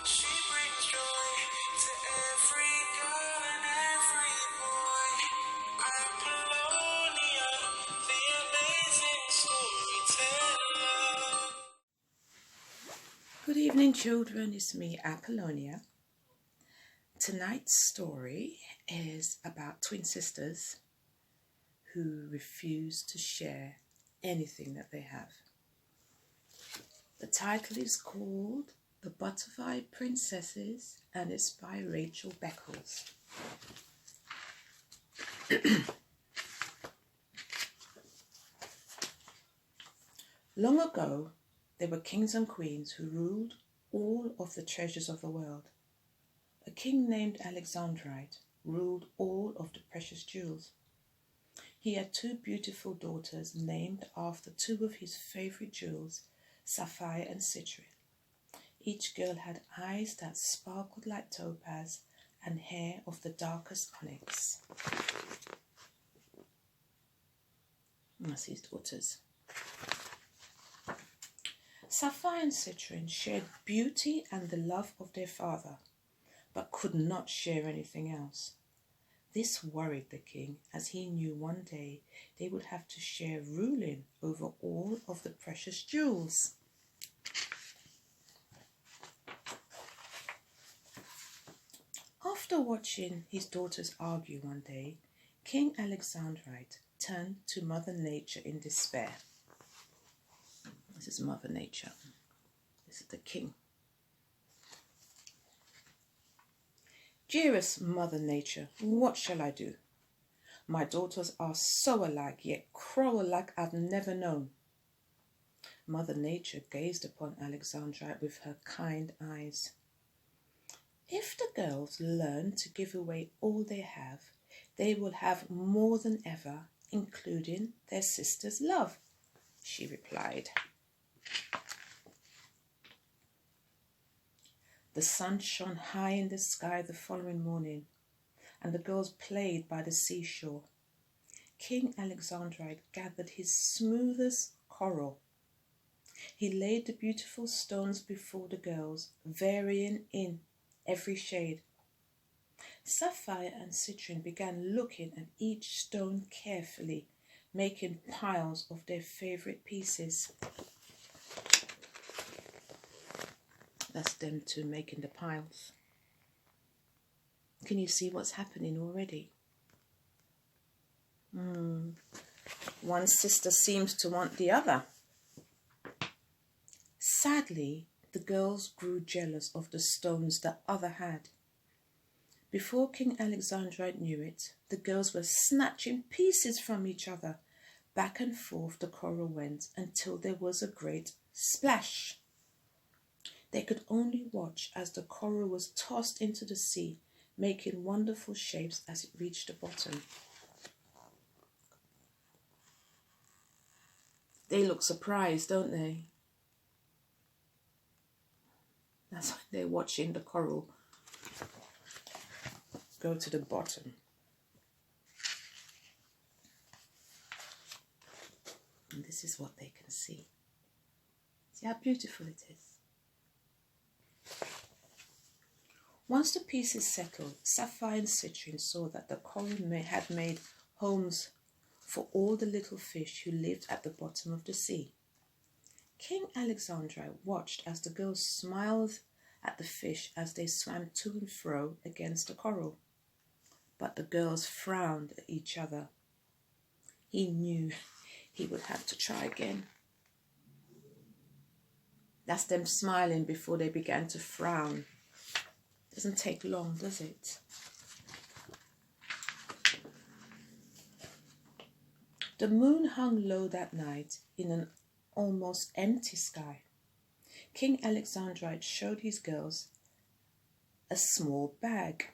She brings joy to every girl and every boy. Appalonia, the amazing storyteller. Good evening, children. It's me, Appalonia. Tonight's story is about twin sisters who refuse to share anything that they have. The title is called The Butterfly Princesses and it's by Rachel Beckles. Long ago, there were kings and queens who ruled all of the treasures of the world. A king named Alexandrite ruled all of the precious jewels. He had two beautiful daughters named after two of his favorite jewels, sapphire and citrine. Each girl had eyes that sparkled like topaz and hair of the darkest onyx. That's his daughters. Sapphire and citrine shared beauty and the love of their father, but could not share anything else. This worried the king, as he knew one day they would have to share ruling over all of the precious jewels. After watching his daughters argue one day, King Alexandrite turned to Mother Nature in despair. This is Mother Nature. This is the king. Dearest Mother Nature, what shall I do? My daughters are so alike, yet quarrel like I've never known. Mother Nature gazed upon Alexandrite with her kind eyes. If the girls learn to give away all they have, they will have more than ever, including their sister's love, she replied. The sun shone high in the sky the following morning, and the girls played by the seashore. King Alexandrite gathered his smoothest coral. He laid the beautiful stones before the girls, varying in every shade. Sapphire and citrine began looking at each stone carefully, making piles of their favorite pieces. That's them two making the piles. Can you see what's happening already? One sister seems to want the other. Sadly, the girls grew jealous of the stones the other had. Before King Alexandrite knew it, the girls were snatching pieces from each other. Back and forth the coral went until there was a great splash. They could only watch as the coral was tossed into the sea, making wonderful shapes as it reached the bottom. They look surprised, don't they? That's why they're watching the coral go to the bottom. And this is what they can see. See how beautiful it is. Once the pieces settled, Sapphire and Citrine saw that the coral had made homes for all the little fish who lived at the bottom of the sea. King Alexandrite watched as the girls smiled at the fish as they swam to and fro against the coral. But the girls frowned at each other. He knew he would have to try again. That's them smiling before they began to frown. Doesn't take long, does it? The moon hung low that night in an almost empty sky. King Alexandrite showed his girls a small bag.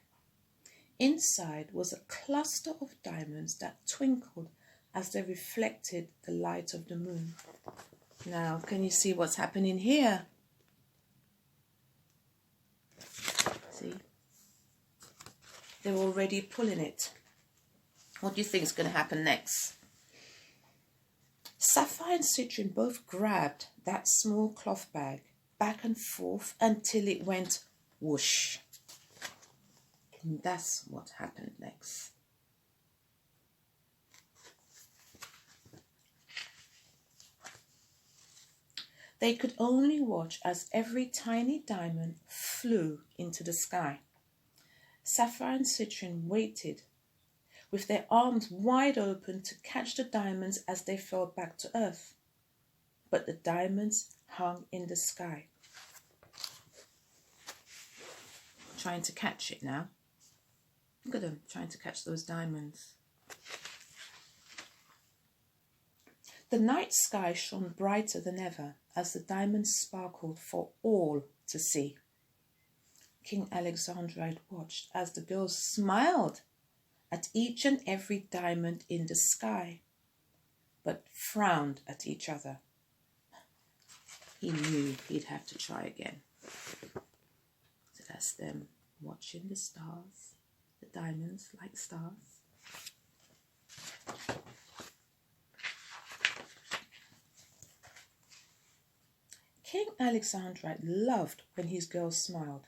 Inside was a cluster of diamonds that twinkled as they reflected the light of the moon. Now, can you see what's happening here? See? They're already pulling it. What do you think is going to happen next? Sapphire and Citrine both grabbed that small cloth bag back and forth until it went whoosh. And that's what happened next. They could only watch as every tiny diamond flew into the sky. Sapphire and Citrine waited, with their arms wide open to catch the diamonds as they fell back to earth. But the diamonds hung in the sky. Trying to catch it now. Look at them trying to catch those diamonds. The night sky shone brighter than ever as the diamonds sparkled for all to see. King Alexandrite watched as the girls smiled at each and every diamond in the sky, but frowned at each other. He knew he'd have to try again. So that's them watching the stars, the diamonds like stars. King Alexandrite loved when his girls smiled.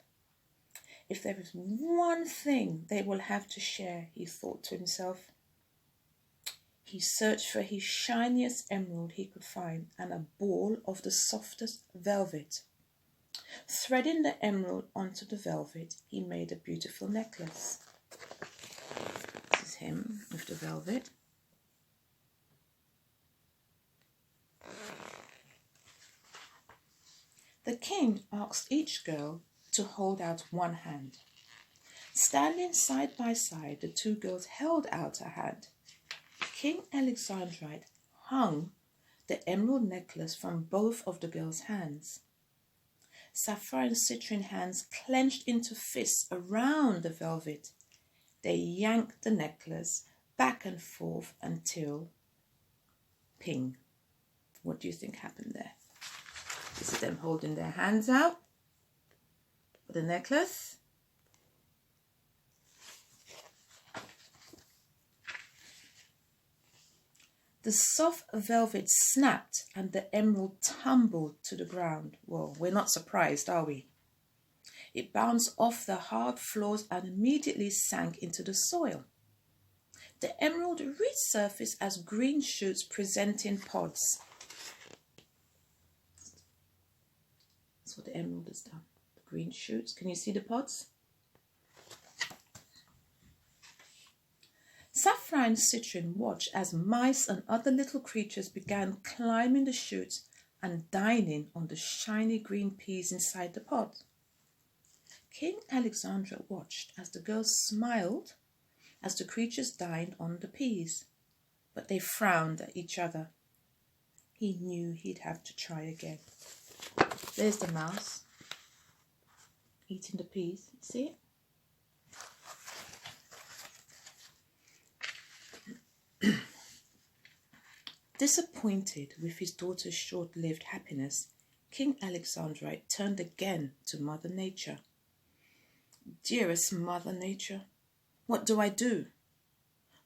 If there is one thing they will have to share, he thought to himself. He searched for his shiniest emerald he could find and a ball of the softest velvet. Threading the emerald onto the velvet, he made a beautiful necklace. This is him with the velvet. The king asked each girl to hold out one hand. Standing side by side, the two girls held out a hand. King Alexandrite hung the emerald necklace from both of the girls' hands. Sapphire and Citrine hands clenched into fists around the velvet. They yanked the necklace back and forth until ping. What do you think happened there? This is them holding their hands out for the necklace. The soft velvet snapped and the emerald tumbled to the ground. Well, we're not surprised, are we? It bounced off the hard floors and immediately sank into the soil. The emerald resurfaced as green shoots presenting pods. That's what the emerald has done. The green shoots. Can you see the pods? Sapphire and Citrine watched as mice and other little creatures began climbing the shoots and dining on the shiny green peas inside the pod. King Alexandra watched as the girls smiled as the creatures dined on the peas, but they frowned at each other. He knew he'd have to try again. There's the mouse eating the peas. See it? Disappointed with his daughter's short-lived happiness, King Alexandrite turned again to Mother Nature. Dearest Mother Nature, what do I do?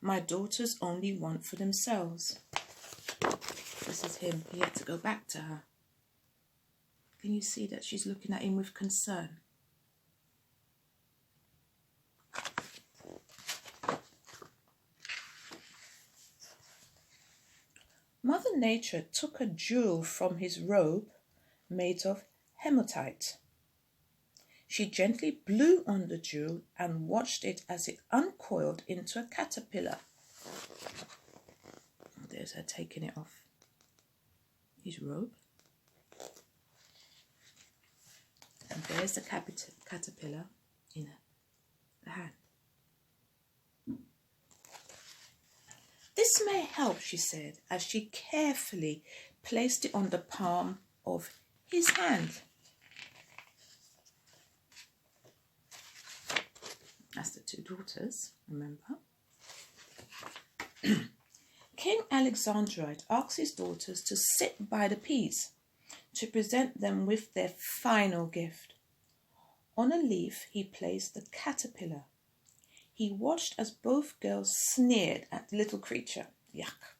My daughters only want for themselves. This is him. He had to go back to her. Can you see that she's looking at him with concern? Mother Nature took a jewel from his robe made of hematite. She gently blew on the jewel and watched it as it uncoiled into a caterpillar. There's her taking it off his robe. And there's the caterpillar in the hand. This may help, she said, as she carefully placed it on the palm of his hand. That's the two daughters, remember? King Alexandrite asked his daughters to sit by the peas to present them with their final gift. On a leaf, he placed the caterpillar. He watched as both girls sneered at the little creature. Yuck.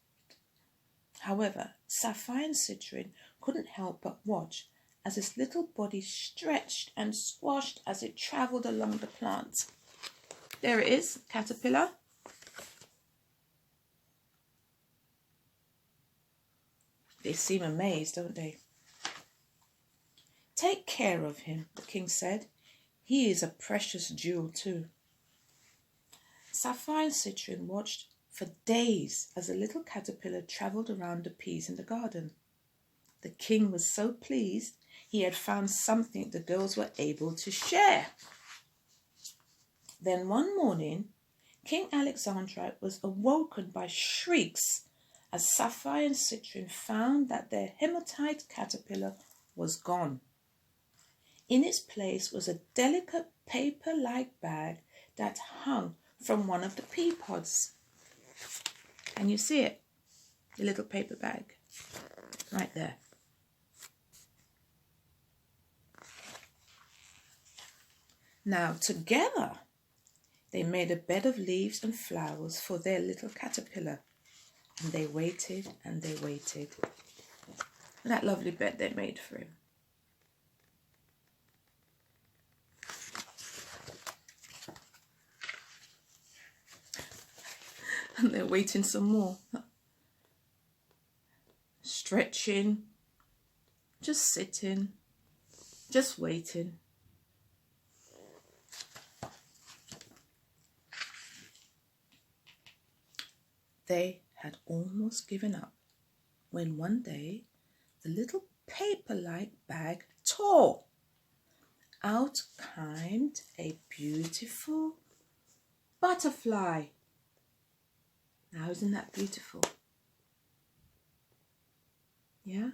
However, Sapphire and Citrine couldn't help but watch as its little body stretched and squashed as it travelled along the plant. There it is, caterpillar. They seem amazed, don't they? Take care of him, the king said. He is a precious jewel too. Sapphire and Citrin watched for days as the little caterpillar travelled around the peas in the garden. The king was so pleased he had found something the girls were able to share. Then one morning, King Alexandrite was awoken by shrieks as Sapphire and Citrin found that their hematite caterpillar was gone. In its place was a delicate paper-like bag that hung from one of the pea pods. Can you see it? The little paper bag, right there. Now together, they made a bed of leaves and flowers for their little caterpillar. And they waited and they waited. That lovely bed they made for him. And they're waiting some more. Stretching, just sitting, just waiting. They had almost given up when one day the little paper-like bag tore. Out climbed a beautiful butterfly. Now, isn't that beautiful? Yeah?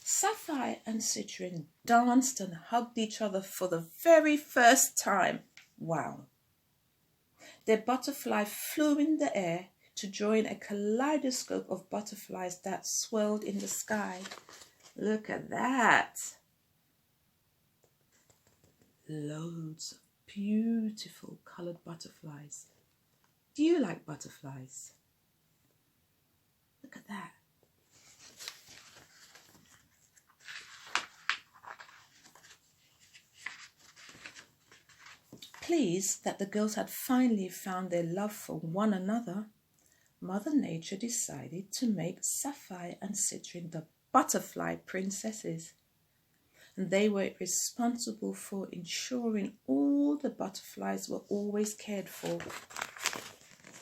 Sapphire and Citrin danced and hugged each other for the very first time. Wow. Their butterfly flew in the air to join a kaleidoscope of butterflies that swirled in the sky. Look at that. Loads of beautiful coloured butterflies. Do you like butterflies? Look at that. Pleased that the girls had finally found their love for one another, Mother Nature decided to make Sapphire and Citrin the butterfly princesses. And they were responsible for ensuring all the butterflies were always cared for.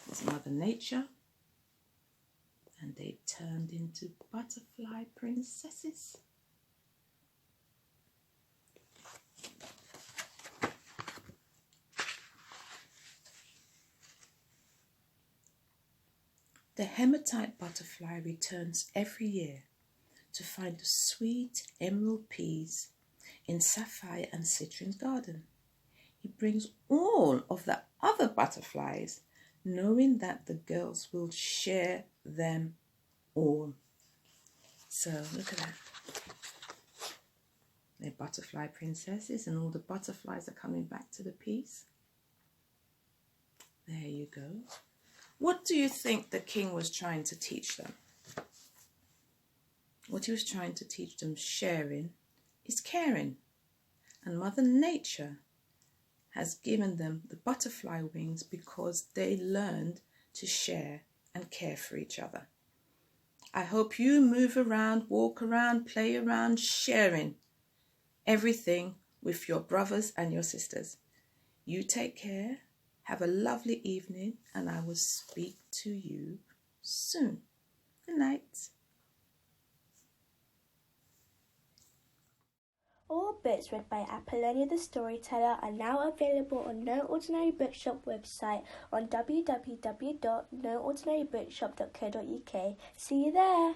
It's Mother Nature, and they turned into butterfly princesses. The hematite butterfly returns every year to find the sweet emerald peas in Sapphire and Citrin's garden. He brings all of the other butterflies, knowing that the girls will share them all. So look at that. They're butterfly princesses and all the butterflies are coming back to the peas. There you go. What do you think the king was trying to teach them? What he was trying to teach them, sharing, is caring. And Mother Nature has given them the butterfly wings because they learned to share and care for each other. I hope you move around, walk around, play around, sharing everything with your brothers and your sisters. You take care. Have a lovely evening, and I will speak to you soon. Good night. All books read by Appalonia The Storyteller are now available on No Ordinary Bookshop website on www.noordinarybookshop.co.uk. See you there!